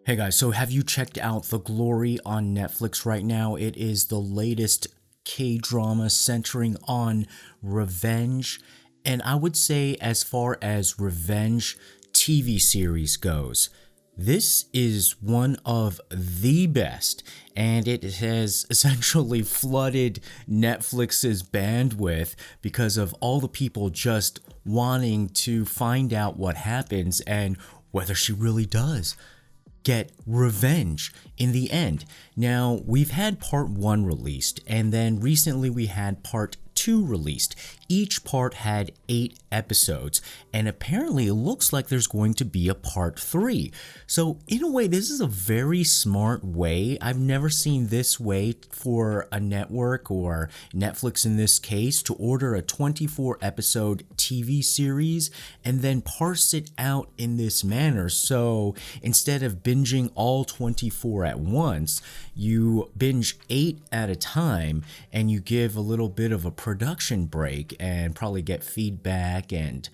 Hey guys, so have you checked out The Glory on Netflix right now? It is the latest K-drama centering on revenge. And I would say, as far as revenge TV series goes, this is one of the best, and it has essentially flooded Netflix's bandwidth because of all the people just wanting to find out what happens and whether she really does get revenge in the end. Now, we've had part 1 released, and then recently we had part 2 released. Each part had 8 episodes, and apparently it looks like there's going to be a part 3. So in a way, this is a very smart way. I've never seen this way for a network, or Netflix in this case, to order a 24 episode TV series and then parse it out in this manner. So instead of binging all 24 at once, you binge 8 at a time, and you give a little bit of a production break and probably get feedback and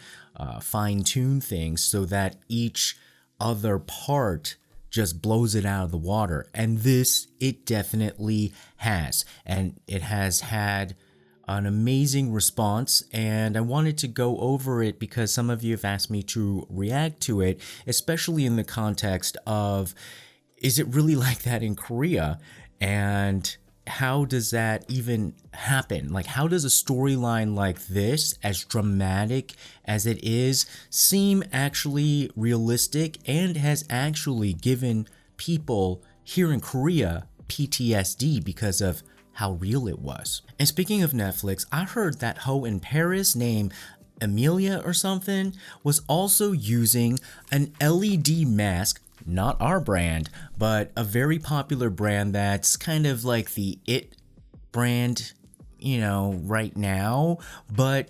fine-tune things so that each other part just blows it out of the water. And this, it definitely has. And it has had an amazing response, and I wanted to go over it because some of you have asked me to react to it, especially in the context of, is it really like that in Korea? And how does that even happen? Like, how does a storyline like this, as dramatic as it is, seem actually realistic and has actually given people here in Korea PTSD because of how real it was? And speaking of Netflix, I heard that hoe in Paris named Amelia or something was also using an LED mask. Not our brand, but a very popular brand that's kind of like the it brand, right now. But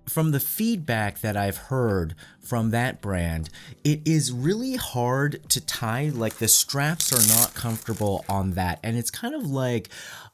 from the feedback that I've heard from that brand, it is really hard to tie. Like, the straps are not comfortable on that, and it's kind of like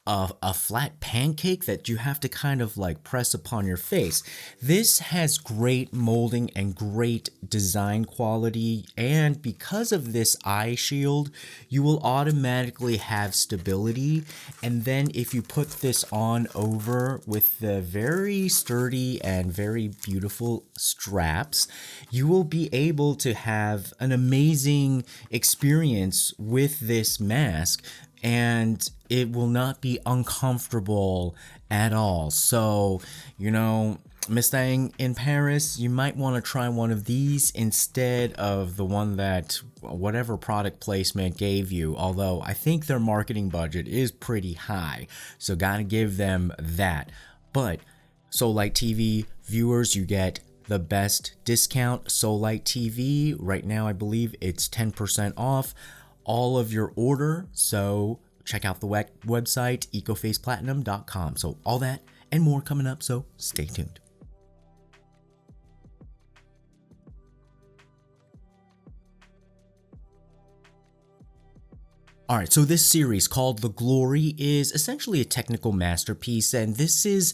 a flat pancake that you have to kind of like press upon your face. This has great molding and great design quality, and because of this eye shield, you will automatically have stability. And then if you put this on over with the very sturdy and very beautiful straps, you will be able to have an amazing experience with this mask, and it will not be uncomfortable at all. So, Miss Thang in Paris, you might want to try one of these instead of the one that whatever product placement gave you, although I think their marketing budget is pretty high, so gotta give them that. But Seoulite TV viewers, you get the best discount. Seoulite TV, right now I believe it's 10% off all of your order, so check out the website ecofaceplatinum.com. So all that and more coming up, so stay tuned. Alright, so this series called The Glory is essentially a technical masterpiece, and this is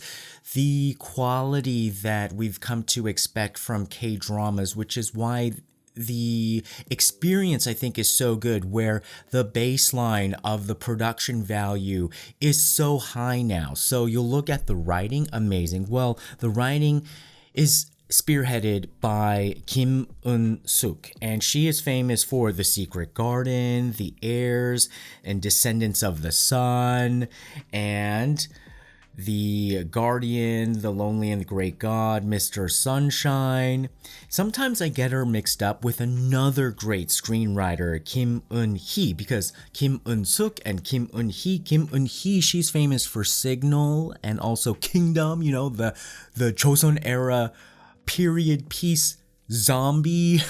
the quality that we've come to expect from K-dramas, which is why the experience, I think, is so good, where the baseline of the production value is so high now. So you'll look at the writing, amazing. Well, the writing is spearheaded by Kim Eun-sook, and she is famous for The Secret Garden, The Heirs, and Descendants of the Sun, and The Guardian, The Lonely and the Great God, Mr. Sunshine. Sometimes I get her mixed up with another great screenwriter, Kim Eun-hee, because Kim Eun-sook and Kim Eun-hee. Kim Eun-hee, she's famous for Signal and also Kingdom, the Joseon era period piece zombie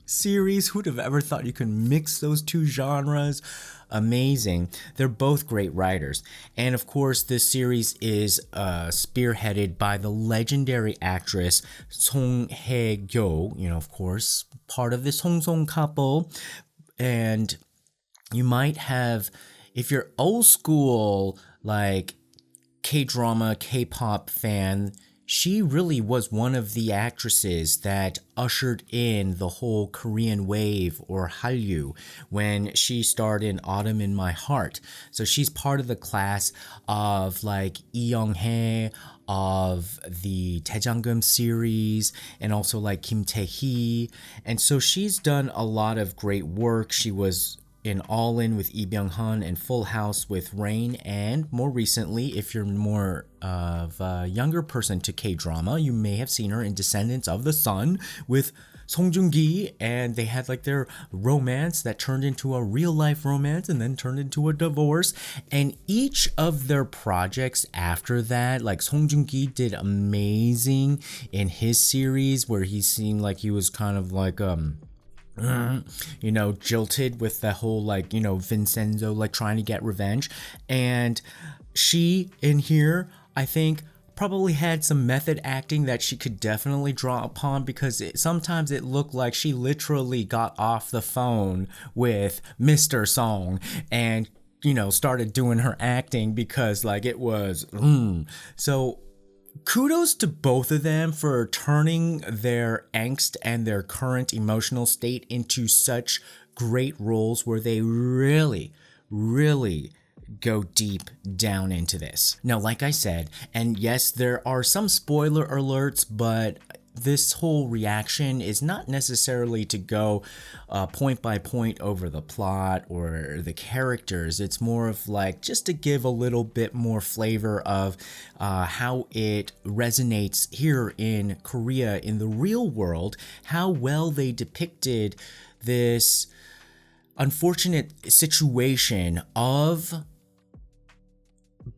series. Who'd have ever thought you could mix those two genres? Amazing. They're both great writers. And of course, this series is spearheaded by the legendary actress Song Hye-kyo, of course, part of this Song couple. And you might have, if you're old school, like K-drama, K-pop fan, she really was one of the actresses that ushered in the whole Korean wave, or Hallyu, when she starred in Autumn in My Heart. So she's part of the class of like Lee Young-hae, of the Taejanggeum series, and also like Kim Tae-hee. And so she's done a lot of great work. She was in All In with Lee Byung-hun and Full House with Rain, and more recently, if you're more of a younger person to K-drama, you may have seen her in Descendants of the Sun with Song Joong-ki, and they had like their romance that turned into a real life romance and then turned into a divorce. And each of their projects after that, like Song Joong-ki did amazing in his series where he seemed like he was kind of like jilted with the whole like, Vincenzo like trying to get revenge. And she in here, I think, probably had some method acting that she could definitely draw upon, because sometimes it looked like she literally got off the phone with Mr. Song and started doing her acting, because like it was so kudos to both of them for turning their angst and their current emotional state into such great roles where they really go deep down into this. Now, like I said, and yes, there are some spoiler alerts, but this whole reaction is not necessarily to go point by point over the plot or the characters. It's more of like just to give a little bit more flavor of how it resonates here in Korea in the real world, how well they depicted this unfortunate situation of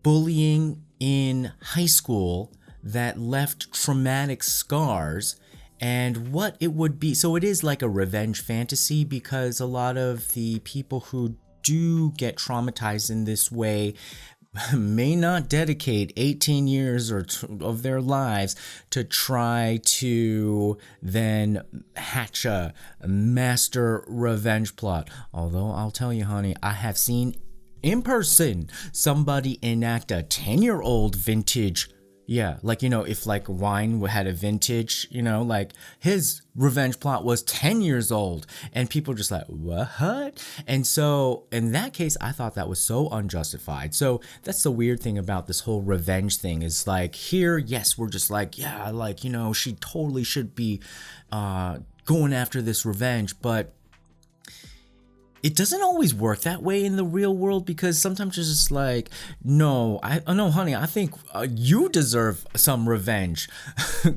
bullying in high school that left traumatic scars, and what it would be. So it is like a revenge fantasy, because a lot of the people who do get traumatized in this way may not dedicate 18 years of their lives to try to then hatch a master revenge plot. Although I'll tell you, honey, I have seen in person somebody enact a 10-year-old vintage, if like wine had a vintage, like his revenge plot was 10 years old, and people just like, what? And so in that case, I thought that was so unjustified. So that's the weird thing about this whole revenge thing, is like here, yes, we're just like, she totally should be going after this revenge, but it doesn't always work that way in the real world, because sometimes it's just like, no, honey, I think you deserve some revenge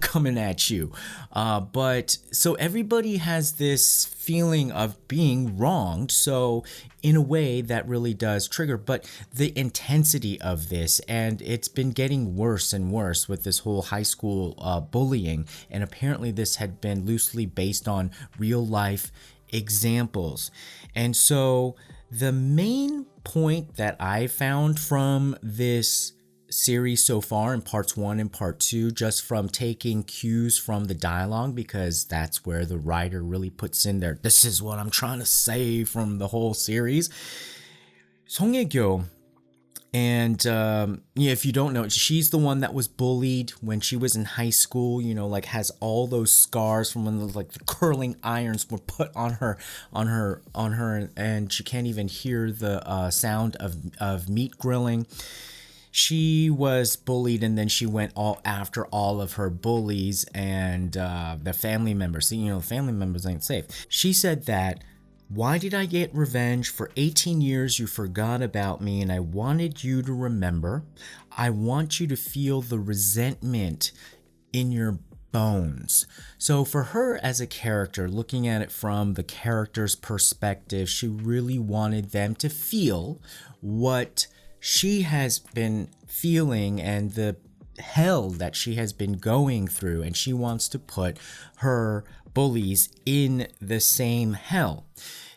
coming at you. But so everybody has this feeling of being wronged. So in a way that really does trigger, but the intensity of this, and it's been getting worse and worse with this whole high school bullying. And apparently this had been loosely based on real life examples. And so the main point that I found from this series so far in parts 1 and part 2, just from taking cues from the dialogue, because that's where the writer really puts in there, this is what I'm trying to say from the whole series. Song Hye-kyo, and if you don't know, she's the one that was bullied when she was in high school, like has all those scars from when the curling irons were put on her, and she can't even hear the sound of meat grilling. She was bullied, and then she went all after all of her bullies and the family members. So, family members ain't safe. She said that, why did I get revenge? For 18 years you forgot about me, and I wanted you to remember. I want you to feel the resentment in your bones. So for her as a character, looking at it from the character's perspective, she really wanted them to feel what she has been feeling and the hell that she has been going through, and she wants to put her bullies in the same hell.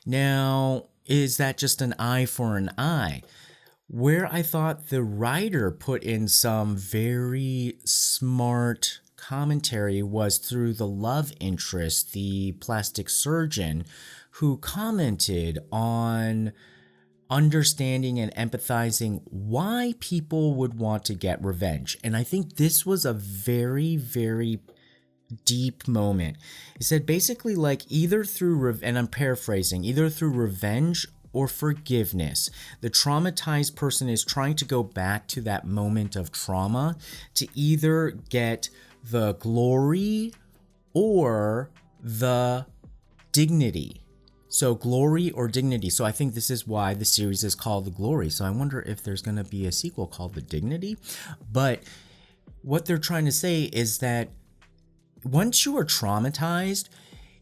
Now, is that just an eye for an eye? Where I thought the writer put in some very smart commentary was through the love interest, the plastic surgeon, who commented on understanding and empathizing why people would want to get revenge. And I think this was a very, very deep moment. It said basically like either through, and I'm paraphrasing, either through revenge or forgiveness, the traumatized person is trying to go back to that moment of trauma to either get the glory or the dignity. So glory or dignity. So I think this is why the series is called The Glory. So I wonder if there's going to be a sequel called The Dignity. But what they're trying to say is that once you are traumatized,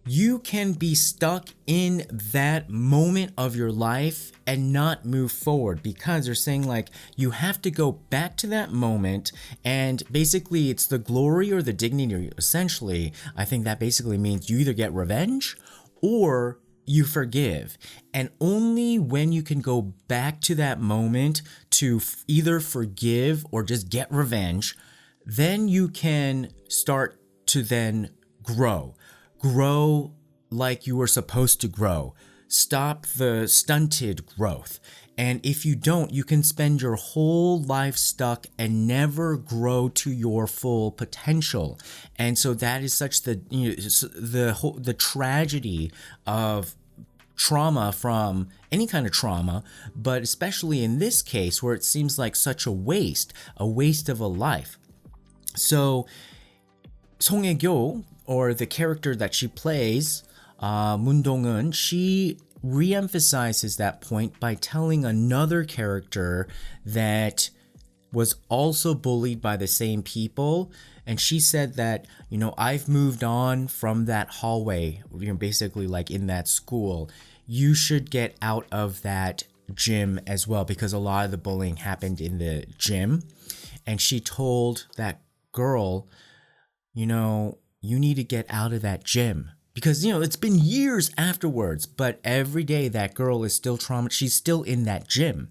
you can be stuck in that moment of your life and not move forward, because they're saying like you have to go back to that moment, and basically it's the glory or the dignity. Essentially, I think that basically means you either get revenge or you forgive. And only when you can go back to that moment to either forgive or just get revenge, then you can start to then grow like you were supposed to grow. Stop the stunted growth. And if you don't, you can spend your whole life stuck and never grow to your full potential. And so that is such the tragedy of trauma, from any kind of trauma, but especially in this case where it seems like such a waste of a life. So Song Hye-kyo, or the character that she plays, Moon Dong-eun, she reemphasizes that point by telling another character that was also bullied by the same people. And she said that, I've moved on from that hallway, basically like in that school. You should get out of that gym as well, because a lot of the bullying happened in the gym. And she told that girl, you need to get out of that gym. Because, it's been years afterwards, but every day that girl is still traumatized. She's still in that gym.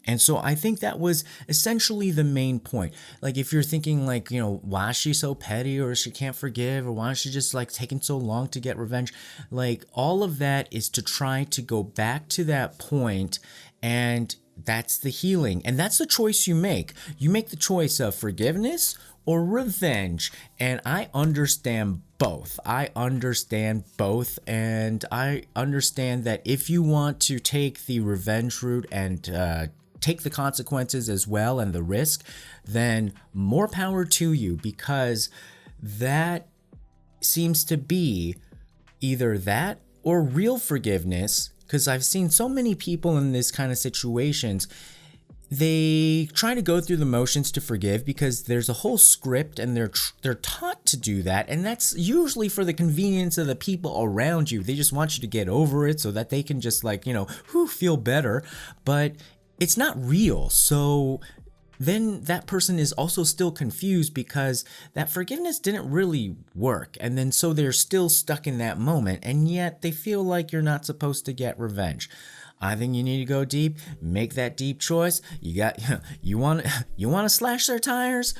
And so I think that was essentially the main point. Like, if you're thinking like, why is she so petty, or she can't forgive, or why is she just like taking so long to get revenge? Like, all of that is to try to go back to that point, and that's the healing. And that's the choice you make. You make the choice of forgiveness or revenge. And I understand both. And I understand that if you want to take the revenge route and take the consequences as well and the risk, then more power to you, because that seems to be either that or real forgiveness. Because I've seen so many people in this kind of situations, they try to go through the motions to forgive because there's a whole script and they're taught to do that, and that's usually for the convenience of the people around you. They just want you to get over it so that they can just feel better, but it's not real. So then that person is also still confused because that forgiveness didn't really work, and then so they're still stuck in that moment, and yet they feel like you're not supposed to get revenge. I think you need to go deep, make that deep choice. You want to slash their tires?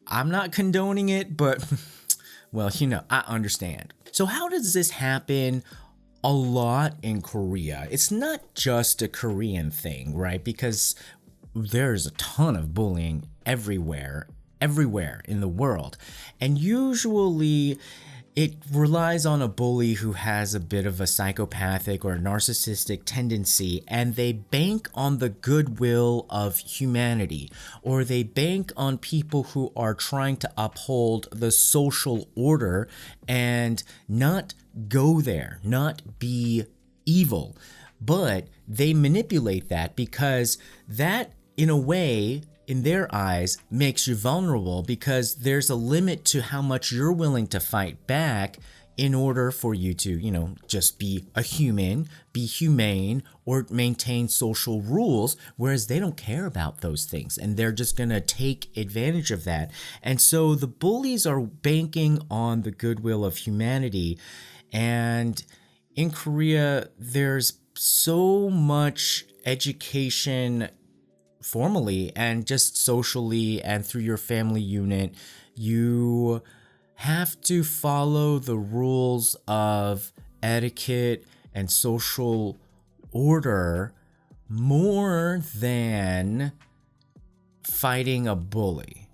I'm not condoning it, but well, I understand. So how does this happen a lot in Korea? It's not just a Korean thing, right? Because there's a ton of bullying everywhere in the world. And usually it relies on a bully who has a bit of a psychopathic or narcissistic tendency, and they bank on the goodwill of humanity, or they bank on people who are trying to uphold the social order and not go there, not be evil. But they manipulate that because that, in a way, in their eyes, makes you vulnerable, because there's a limit to how much you're willing to fight back in order for you to, just be a human, be humane, or maintain social rules, whereas they don't care about those things, and they're just gonna take advantage of that. And so the bullies are banking on the goodwill of humanity, and in Korea, there's so much education formally and just socially and through your family unit. You have to follow the rules of etiquette and social order more than fighting a bully.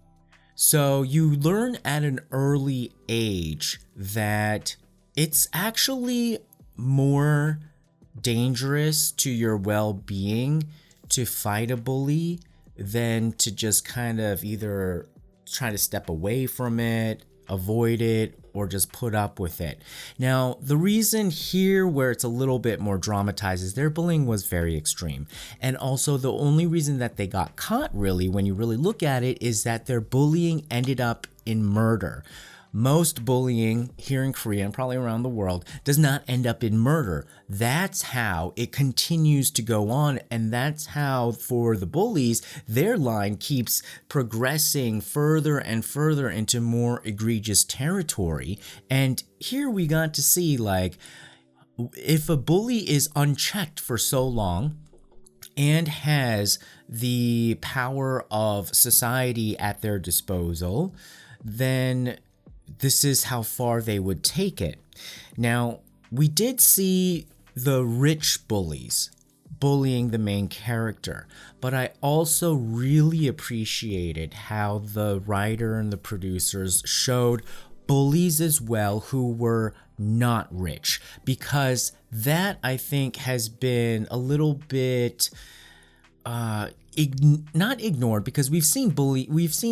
So you learn at an early age that it's actually more dangerous to your well-being to fight a bully than to just kind of either try to step away from it, avoid it, or just put up with it. Now, the reason here where it's a little bit more dramatized is their bullying was very extreme. And also the only reason that they got caught really, when you really look at it, is that their bullying ended up in murder. Most bullying here in Korea and probably around the world does not end up in murder. That's how it continues to go on, and that's how for the bullies, their line keeps progressing further and further into more egregious territory. And here we got to see, like, if a bully is unchecked for so long and has the power of society at their disposal, then this is how far they would take it. Now, we did see the rich bullies bullying the main character, but I also really appreciated how the writer and the producers showed bullies as well who were not rich, because that, I think, has been a little bit not ignored, because we've seen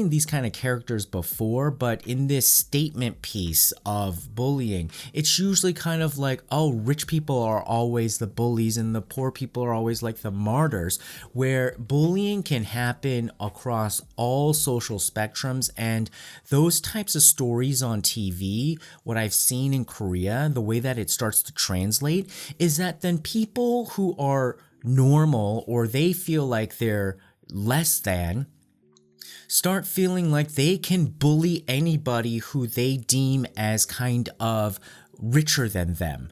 these kind of characters before, but in this statement piece of bullying, it's usually kind of like, oh, rich people are always the bullies and the poor people are always like the martyrs, where bullying can happen across all social spectrums. And those types of stories on TV, what I've seen in Korea, the way that it starts to translate is that then people who are normal, or they feel like they're less than, start feeling like they can bully anybody who they deem as kind of richer than them.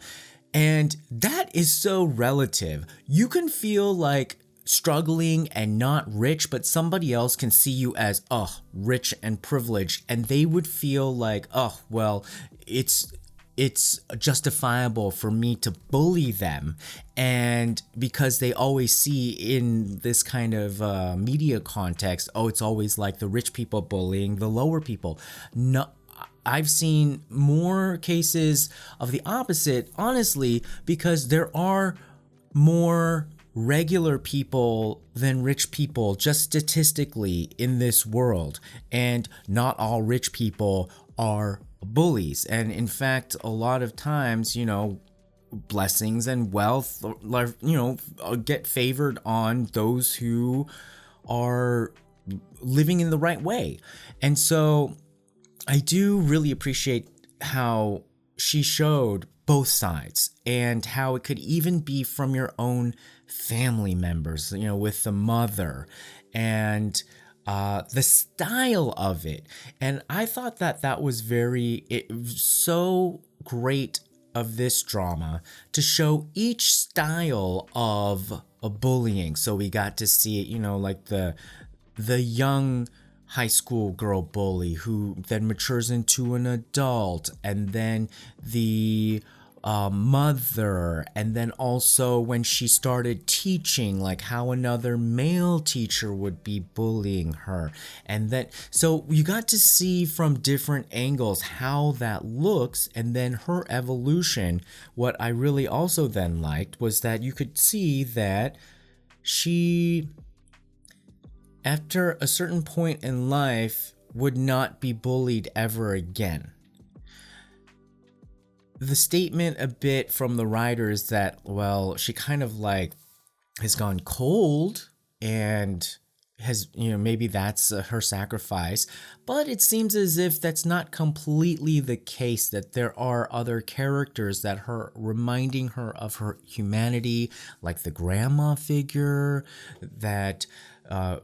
And that is so relative. You can feel like struggling and not rich, but somebody else can see you as, rich and privileged, and they would feel like, well, it's justifiable for me to bully them. And because they always see in this kind of media context, it's always like the rich people bullying the lower people. No, I've seen more cases of the opposite, honestly, because there are more regular people than rich people, just statistically, in this world. And not all rich people are bullies. And in fact, a lot of times, blessings and wealth, get favored on those who are living in the right way. And so I do really appreciate how she showed both sides, and how it could even be from your own family members, with the mother, and the style of it. And I thought that was so great of this drama to show each style of bullying. So we got to see it, like the young high school girl bully who then matures into an adult, and then the mother, and then also when she started teaching, like how another male teacher would be bullying her. And then so you got to see from different angles how that looks, and then her evolution. What I really also then liked was that you could see that she, after a certain point in life, would not be bullied ever again. The statement a bit from the writer is that, well, she kind of like has gone cold, and has, maybe that's her sacrifice, but it seems as if that's not completely the case, that there are other characters that are reminding her of her humanity, like the grandma figure, that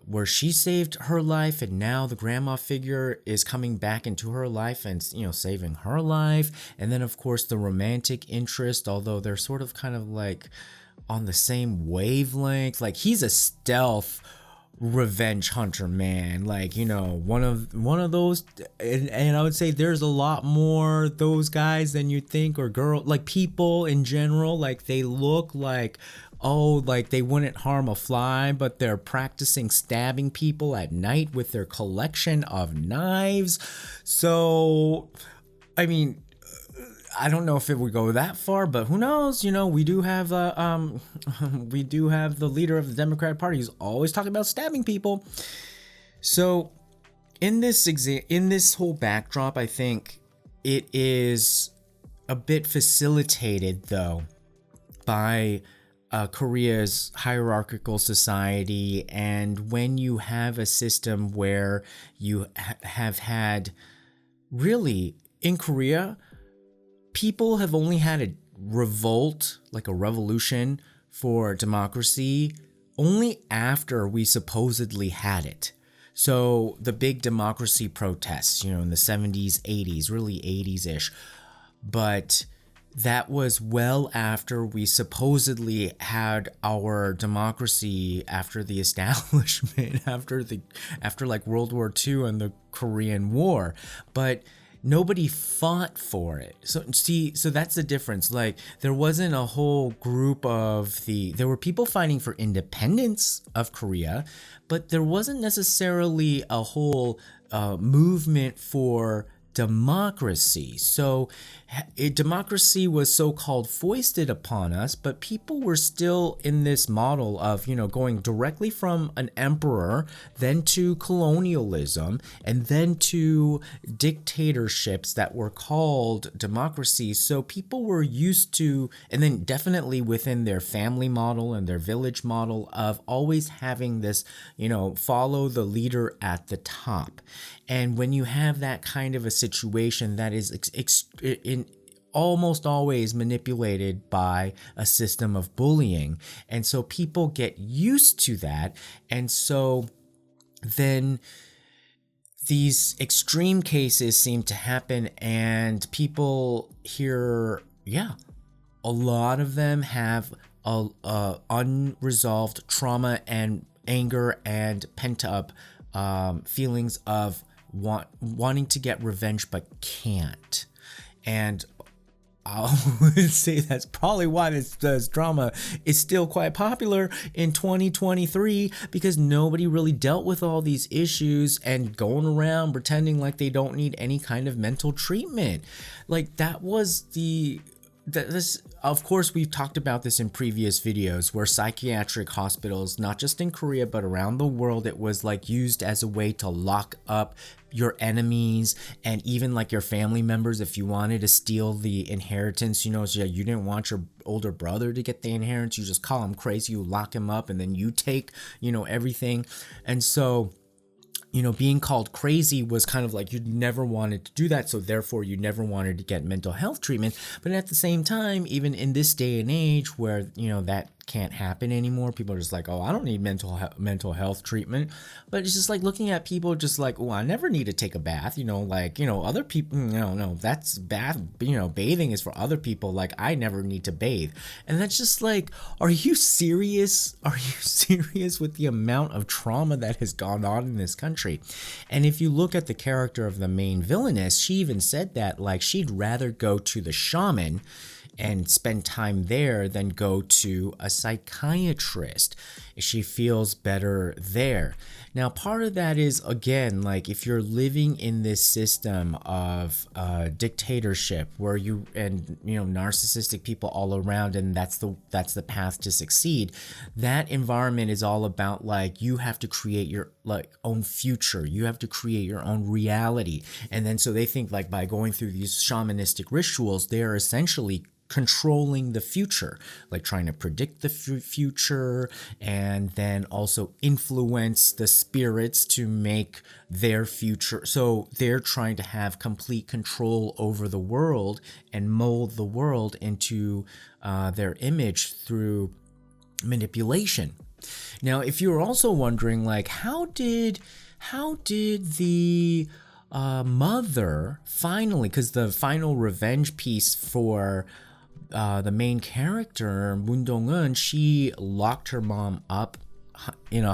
where she saved her life, and now the grandma figure is coming back into her life and, saving her life. And then, of course, the romantic interest, although they're sort of kind of like on the same wavelength. Like, he's a stealth revenge hunter, man, like, one of those, and I would say there's a lot more those guys than you think, or girl, like people in general, like they look like, oh, like they wouldn't harm a fly, but they're practicing stabbing people at night with their collection of knives. So, I mean, I don't know if it would go that far, but who knows? We do have we do have the leader of the Democratic Party who's always talking about stabbing people. So, in this whole backdrop, I think it is a bit facilitated though by Korea's hierarchical society, and when you have a system where you have had really in Korea, people have only had a revolt, like a revolution for democracy, only after we supposedly had it. So the big democracy protests, in the 70s, 80s, really 80s-ish. But that was well after we supposedly had our democracy after the establishment, after like World War II and the Korean War. But nobody fought for it. So that's the difference. Like, there wasn't a whole group there were people fighting for independence of Korea, but there wasn't necessarily a whole movement for democracy. So democracy was so-called foisted upon us, but people were still in this model of, going directly from an emperor, then to colonialism, and then to dictatorships that were called democracies. So people were used to, and then definitely within their family model and their village model of always having this, follow the leader at the top. And when you have that kind of a situation that is in almost always manipulated by a system of bullying, and so people get used to that, and so then these extreme cases seem to happen, and people here, a lot of them have a unresolved trauma and anger and pent up feelings of wanting to get revenge but can't. And I would say that's probably why this drama is still quite popular in 2023, because nobody really dealt with all these issues and going around pretending like they don't need any kind of mental treatment. Like, that was this, of course, we've talked about this in previous videos, where psychiatric hospitals, not just in Korea but around the world, it was like used as a way to lock up your enemies and even like your family members if you wanted to steal the inheritance. So you didn't want your older brother to get the inheritance, you just call him crazy, you lock him up, and then you take everything. And so being called crazy was kind of like you never wanted to do that, so therefore you never wanted to get mental health treatment. But at the same time, even in this day and age where that can't happen anymore, people are just like, oh, I don't need mental health treatment. But it's just like looking at people just like, oh, I never need to take a bath, other people, no, that's bad, bathing is for other people, like I never need to bathe. And that's just like, are you serious with the amount of trauma that has gone on in this country? And if you look at the character of the main villainess, she even said that like she'd rather go to the shaman and spend time there than go to a psychiatrist. She feels better there. Now, part of that is, again, like if you're living in this system of dictatorship where narcissistic people all around, and that's the path to succeed, that environment is all about like you have to create your own future, you have to create your own reality. And then so they think like by going through these shamanistic rituals, they are essentially controlling the future, like trying to predict the future, and then also influence the spirits to make their future. So they're trying to have complete control over the world and mold the world into their image through manipulation. Now, if you're also wondering, like, how did the mother finally, because the final revenge piece for the main character, Moon Dong-eun, she locked her mom up in a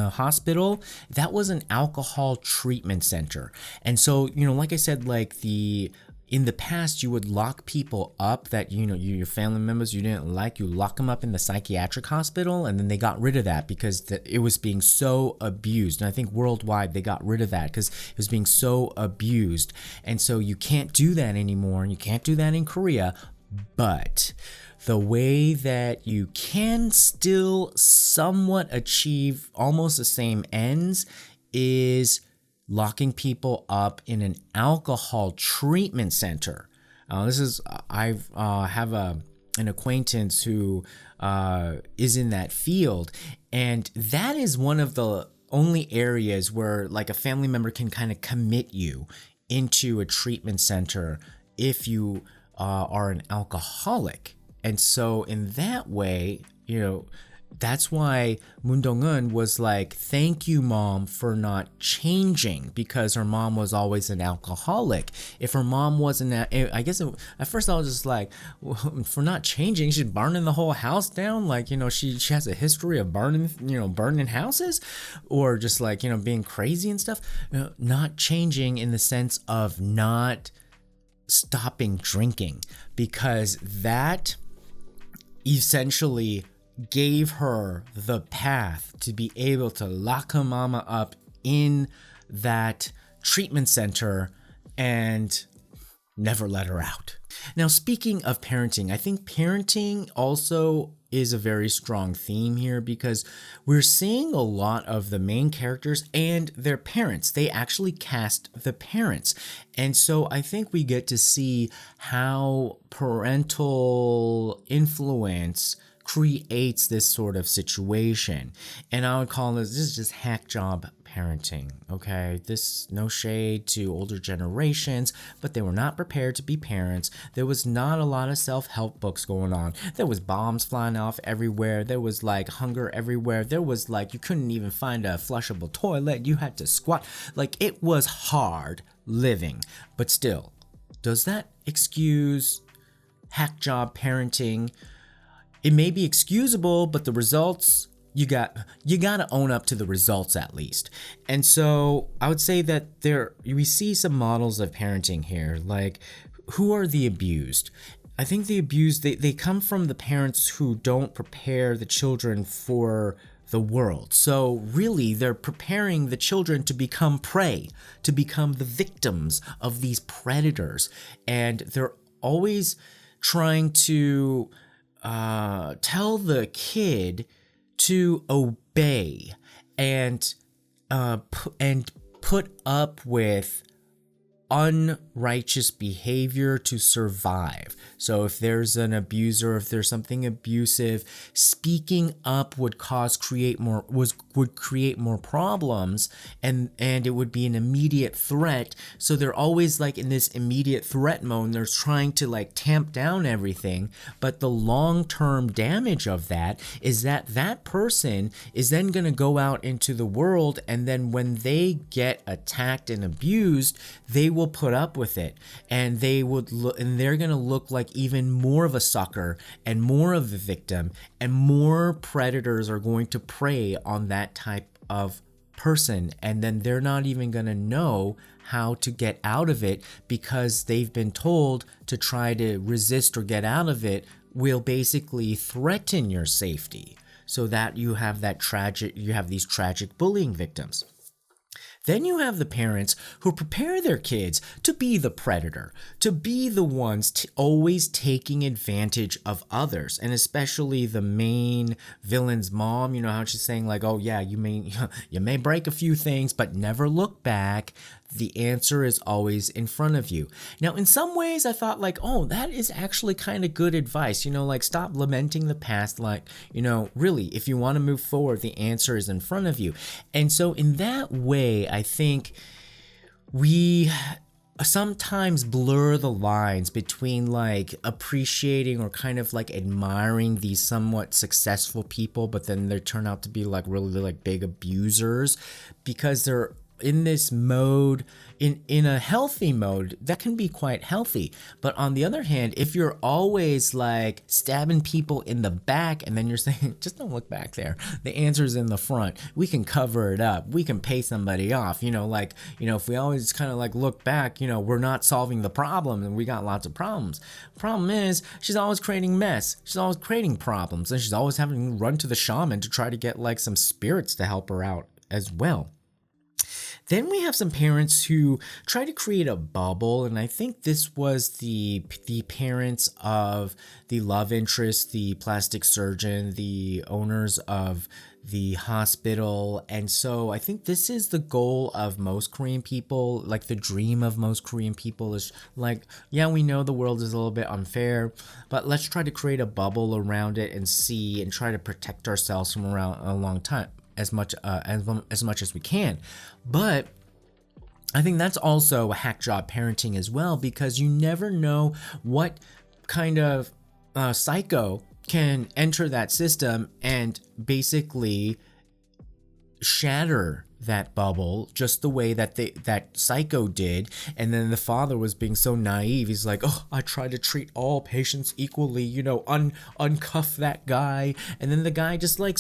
hospital. That was an alcohol treatment center. And so, like I said, like the in the past, you would lock people up that, your family members you didn't like, you lock them up in the psychiatric hospital, and then they got rid of that because it was being so abused. And I think worldwide they got rid of that because it was being so abused. And so you can't do that anymore, and you can't do that in Korea. But the way that you can still somewhat achieve almost the same ends is locking people up in an alcohol treatment center. I have an acquaintance who is in that field, and that is one of the only areas where like a family member can kind of commit you into a treatment center if you are an alcoholic. And so in that way, that's why Moon Dong-eun was like, thank you, Mom, for not changing, because her mom was always an alcoholic. If her mom wasn't, I guess at first I was just like, well, for not changing, she's burning the whole house down. Like, she has a history of burning houses, or just like, being crazy and stuff. Not changing in the sense of not stopping drinking, because that essentially gave her the path to be able to lock her mama up in that treatment center and never let her out. Now, speaking of parenting, I think parenting also is a very strong theme here, because we're seeing a lot of the main characters and their parents. They actually cast the parents. And so I think we get to see how parental influence creates this sort of situation. And I would call this is just hack job parenting, okay? This, no shade to older generations, but they were not prepared to be parents. There was not a lot of self-help books going on. There was bombs flying off everywhere. There was like hunger everywhere. There was like, you couldn't even find a flushable toilet. You had to squat. Like, it was hard living. But still, does that excuse hack job parenting? It may be excusable, but the results, you got to own up to the results at least. And so I would say that we see some models of parenting here. Like, who are the abused? I think the abused, they come from the parents who don't prepare the children for the world. So really, they're preparing the children to become prey, to become the victims of these predators. And they're always trying to tell the kid to obey and put up with unrighteous behavior to survive. So if there's an abuser, if there's something abusive, speaking up would create more problems, and it would be an immediate threat. So they're always like in this immediate threat mode. They're trying to like tamp down everything, but the long-term damage of that is that person is then going to go out into the world, and then when they get attacked and abused, they will put up with it, and they're going to look like even more of a sucker and more of a victim, and more predators are going to prey on that type of person, and then they're not even going to know how to get out of it, because they've been told to try to resist or get out of it will basically threaten your safety, so that you have these tragic bullying victims. Then you have the parents who prepare their kids to be the predator, to be the ones always taking advantage of others, and especially the main villain's mom. You know how she's saying like, oh yeah, you may break a few things, but never look back. The answer is always in front of you. Now, in some ways, I thought like, oh, that is actually kind of good advice. Like, stop lamenting the past. Like, really, if you want to move forward, the answer is in front of you. And so in that way, I think we sometimes blur the lines between like appreciating or kind of like admiring these somewhat successful people, but then they turn out to be like really like big abusers, because they're in this mode, in a healthy mode, that can be quite healthy. But on the other hand, if you're always like stabbing people in the back and then you're saying, just don't look back there, the answer's in the front, we can cover it up, we can pay somebody off, like, if we always kind of like look back, we're not solving the problem, and we got lots of problems. Problem is, she's always creating mess, she's always creating problems, and she's always having to run to the shaman to try to get like some spirits to help her out as well. Then we have some parents who try to create a bubble, and I think this was the parents of the love interest, the plastic surgeon, the owners of the hospital. And so I think this is the goal of most Korean people, like the dream of most Korean people is like, yeah, we know the world is a little bit unfair, but let's try to create a bubble around it and try to protect ourselves from around a long time. As much as we can. But I think that's also a hack job parenting as well, because you never know what kind of psycho can enter that system and basically shatter that bubble just the way that that psycho did. And then the father was being so naive, he's like, oh, I try to treat all patients equally, uncuff that guy, and then the guy just like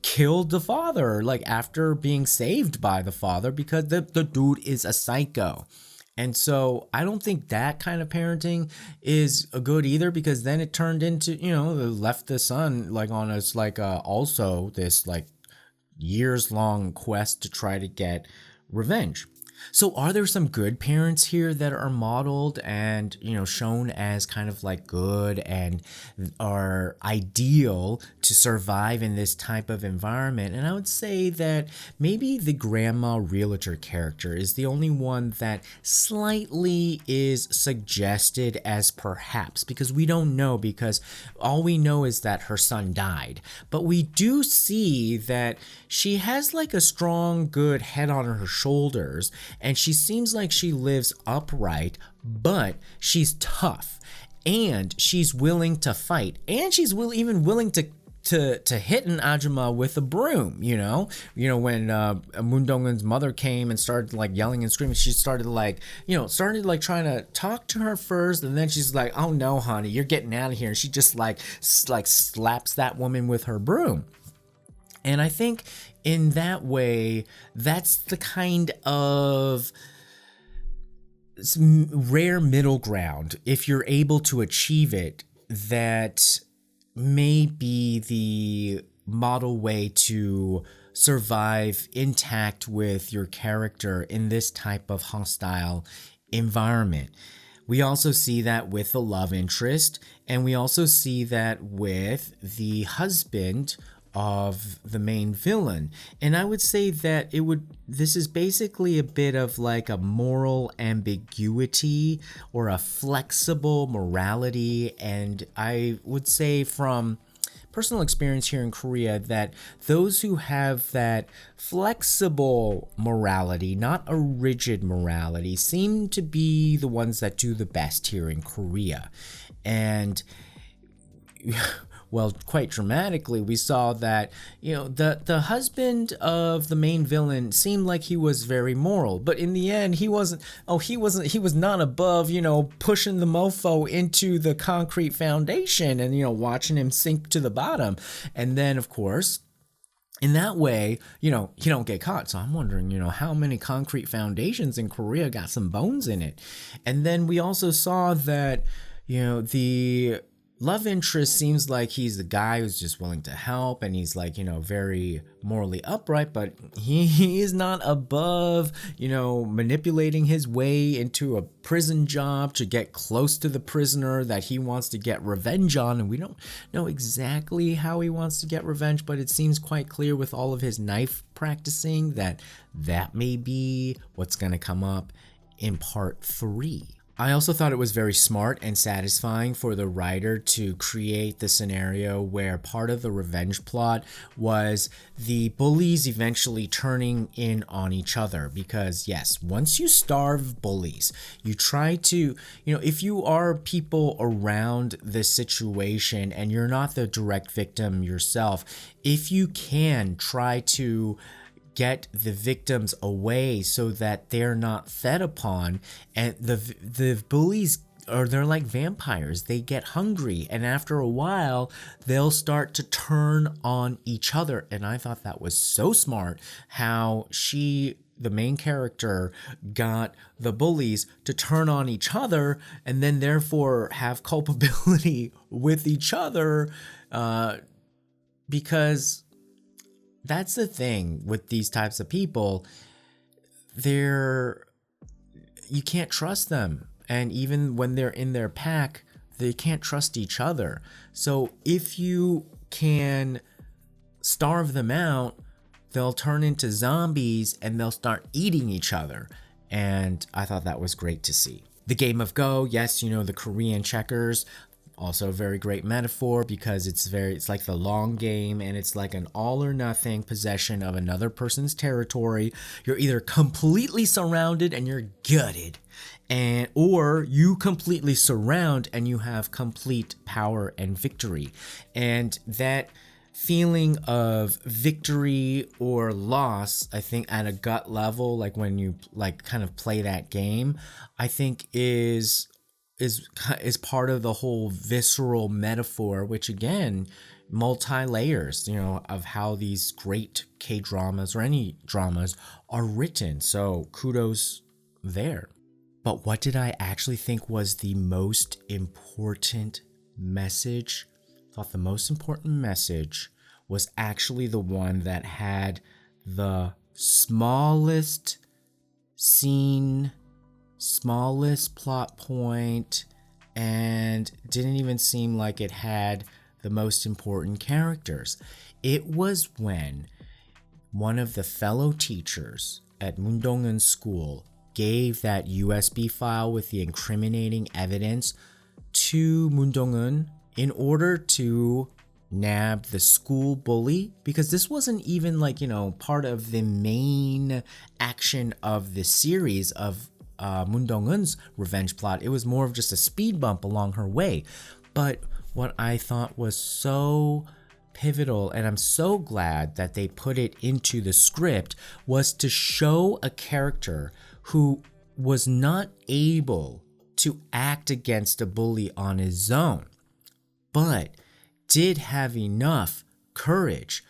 killed the father, like after being saved by the father, because the dude is a psycho. And so I don't think that kind of parenting is a good either, because then it turned into, left the son like on us like also this like years long quest to try to get revenge. So are there some good parents here that are modeled and, shown as kind of like good and are ideal to survive in this type of environment? And I would say that maybe the grandma realtor character is the only one that slightly is suggested as perhaps, because we don't know, because all we know is that her son died. But we do see that she has like a strong, good head on her shoulders, and she seems like she lives upright, but she's tough, and she's willing to fight, and she's even willing to hit an ajumma with a broom. When Moon Dong-eun's mother came and started like yelling and screaming, she started like trying to talk to her first, and then she's like, oh no honey, you're getting out of here, and she just like slaps that woman with her broom. And I think in that way, that's the kind of rare middle ground, if you're able to achieve it, that may be the model way to survive intact with your character in this type of hostile environment. We also see that with the love interest, and we also see that with the husband of the main villain. And I would say that this is basically a bit of like a moral ambiguity or a flexible morality. And I would say from personal experience here in Korea that those who have that flexible morality, not a rigid morality, seem to be the ones that do the best here in Korea. And well, quite dramatically, we saw that, the husband of the main villain seemed like he was very moral, but in the end, he was not above, pushing the mofo into the concrete foundation and, watching him sink to the bottom. And then, of course, in that way, he don't get caught. So I'm wondering, how many concrete foundations in Korea got some bones in it? And then we also saw that, the love interest seems like he's the guy who's just willing to help, and he's like, very morally upright, but he is not above, manipulating his way into a prison job to get close to the prisoner that he wants to get revenge on. And we don't know exactly how he wants to get revenge, but it seems quite clear with all of his knife practicing that may be what's going to come up in part 3. I also thought it was very smart and satisfying for the writer to create the scenario where part of the revenge plot was the bullies eventually turning in on each other. Because yes, once you starve bullies, you try to, if you are people around this situation and you're not the direct victim yourself, if you can try to get the victims away so that they're not fed upon. And the bullies, or they're like vampires, they get hungry, and after a while they'll start to turn on each other. And I thought that was so smart how the main character, got the bullies to turn on each other and then therefore have culpability with each other, because that's the thing with these types of people. You can't trust them. And even when they're in their pack, they can't trust each other. So if you can starve them out, they'll turn into zombies and they'll start eating each other. And I thought that was great to see. The game of Go, yes, the Korean checkers, also a very great metaphor, because it's like the long game, and it's like an all or nothing possession of another person's territory. You're either completely surrounded and you're gutted, or you completely surround and you have complete power and victory. And that feeling of victory or loss, I think at a gut level, like when you like kind of play that game, I think is part of the whole visceral metaphor, which again, multi-layers, of how these great K-dramas or any dramas are written. So kudos there. But what did I actually think was the most important message? I thought the most important message was actually the one that had the smallest scene, smallest plot point, and didn't even seem like it had the most important characters. It was when one of the fellow teachers at Moon Dong-eun's school gave that USB file with the incriminating evidence to Moon Dong-eun in order to nab the school bully, because this wasn't even like, part of the main action of the series of Moon Dong-eun's revenge plot. It was more of just a speed bump along her way. But what I thought was so pivotal, and I'm so glad that they put it into the script, was to show a character who was not able to act against a bully on his own, but did have enough courage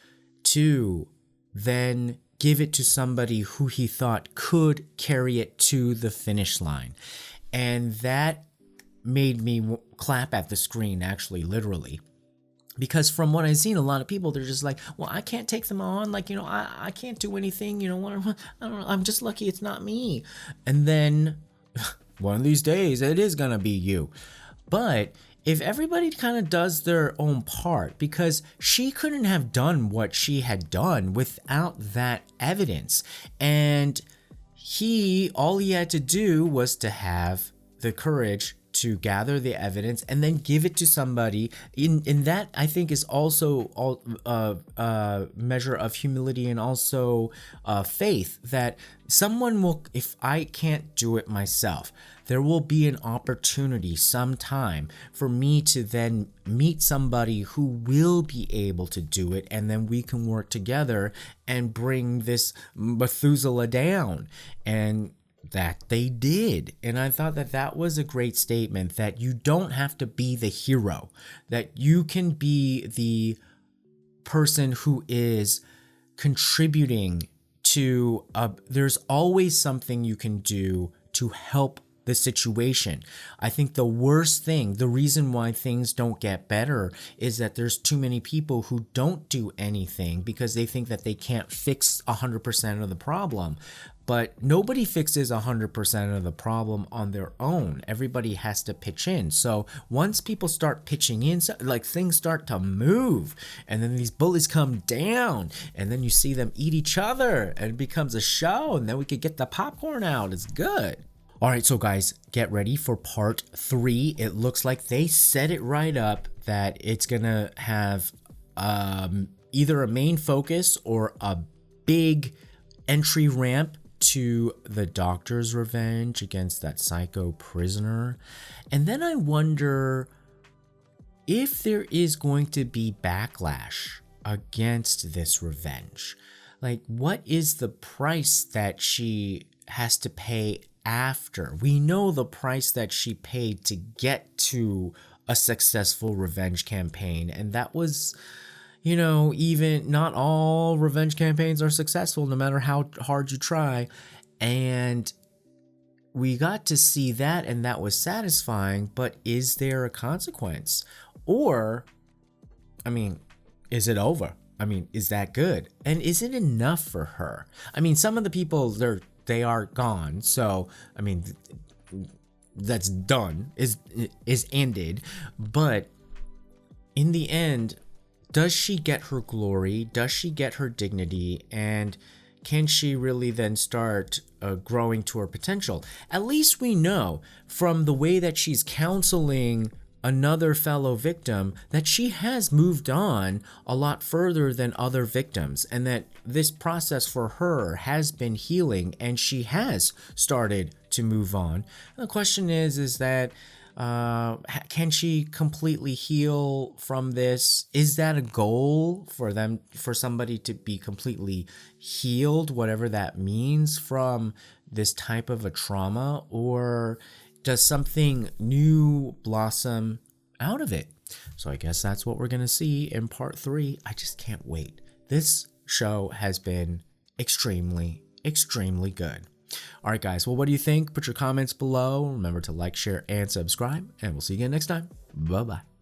to then give it to somebody who he thought could carry it to the finish line. And that made me clap at the screen, actually, literally. Because from what I've seen, a lot of people, they're just like, well, I can't take them on. Like, I can't do anything. I don't know. I'm just lucky it's not me. And then one of these days, it is going to be you. But if everybody kind of does their own part, because she couldn't have done what she had done without that evidence. And all he had to do was to have the courage to gather the evidence and then give it to somebody. In that, I think, is also measure of humility, and also faith that someone will, if I can't do it myself, there will be an opportunity sometime for me to then meet somebody who will be able to do it, and then we can work together and bring this Methuselah down. And that they did. And I thought that that was a great statement, that you don't have to be the hero, that you can be the person who is contributing to there's always something you can do to help the situation. I think the worst thing, the reason why things don't get better, is that there's too many people who don't do anything because they think that they can't fix 100% of the problem. But nobody fixes 100% of the problem on their own. Everybody has to pitch in. So once people start pitching in, like, things start to move, and then these bullies come down, and then you see them eat each other, and it becomes a show, and then we could get the popcorn out. It's good. All right, so guys, get ready for part 3. It looks like they set it right up that it's gonna have either a main focus or a big entry ramp to the doctor's revenge against that psycho prisoner. And then I wonder if there is going to be backlash against this revenge. Like, what is the price that she has to pay after? We know the price that she paid to get to a successful revenge campaign, and that was, even not all revenge campaigns are successful no matter how hard you try. And we got to see that, and that was satisfying, but is there a consequence? Or, I mean, is it over? I mean, is that good? And is it enough for her? I mean, some of the people, they are gone. So, I mean, that's done, is ended. But in the end, does she get her glory? Does she get her dignity? And can she really then start growing to her potential? At least we know from the way that she's counseling another fellow victim that she has moved on a lot further than other victims, and that this process for her has been healing and she has started to move on. And the question is that can she completely heal from this? Is that a goal for somebody to be completely healed, whatever that means, from this type of a trauma? Or does something new blossom out of it? So I guess that's what we're going to see in part 3. I just can't wait. This show has been extremely, extremely good. All right, guys. Well, what do you think? Put your comments below. Remember to like, share, and subscribe, and we'll see you again next time. Bye-bye.